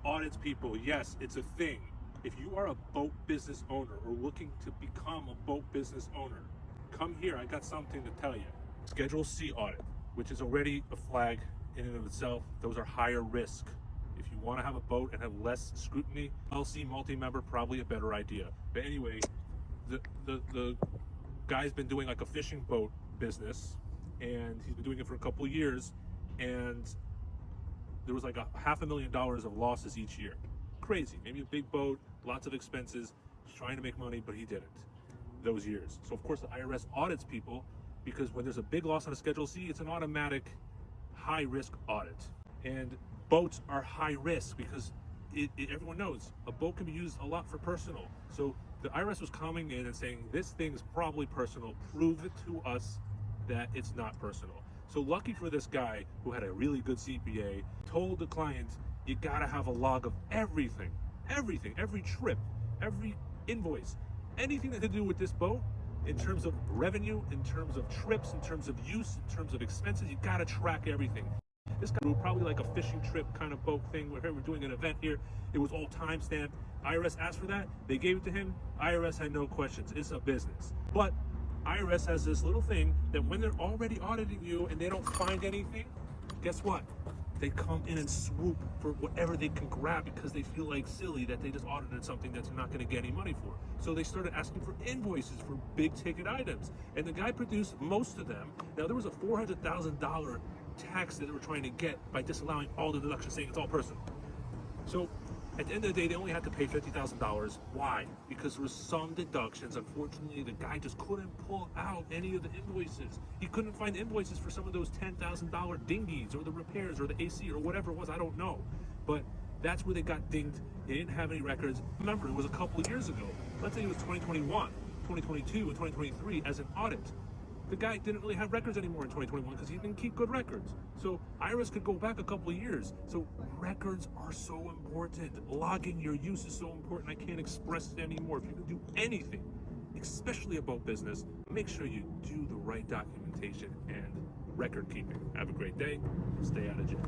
Audits people, yes, it's a thing. If you are a boat business owner or looking to become a boat business owner, come here. I got something to tell you. Schedule C audit, which is already a flag in and of itself. Those are higher risk. If you want to have a boat and have less scrutiny, LC multi-member, probably a better idea. But anyway, the guy's been doing like a fishing boat business, and he's been doing it for a couple of years, and there was like $500,000 of losses each year. Crazy. Maybe a big boat, lots of expenses. He's trying to make money, but he didn't those years. So of course the IRS audits people, because when there's a big loss on a Schedule C, it's an automatic high risk audit. And boats are high risk because everyone knows a boat can be used a lot for personal. So the IRS was coming in and saying, this thing's probably personal. Prove it to us that it's not personal. So lucky for this guy who had a really good CPA, told the client, you gotta have a log of everything, every trip, every invoice, anything that had to do with this boat in terms of revenue, in terms of trips, in terms of use, in terms of expenses. You gotta track everything. This guy was probably like a fishing trip kind of boat thing where we're doing an event here. It was all time stamped. IRS asked for that. They gave it to him. IRS had no questions. It's a business. But IRS has this little thing that when they're already auditing you and they don't find anything, guess what? They come in and swoop for whatever they can grab because they feel like silly that they just audited something that they're not going to get any money for. So they started asking for invoices for big ticket items. And the guy produced most of them. Now there was a $400,000 tax that they were trying to get by disallowing all the deductions, saying it's all personal. So at the end of the day, they only had to pay $50,000. Why? Because there was some deductions. Unfortunately, the guy just couldn't pull out any of the invoices. He couldn't find invoices for some of those $10,000 dinghies or the repairs or the AC or whatever it was. I don't know. But that's where they got dinged. They didn't have any records. Remember, it was a couple of years ago. Let's say it was 2021, 2022, and 2023 as an audit. The guy didn't really have records anymore in 2021 because he didn't keep good records. So IRS could go back a couple of years. So records are so important. Logging your use is so important. I can't express it anymore. If you can do anything, especially about business, make sure you do the right documentation and record keeping. Have a great day. Stay out of jail.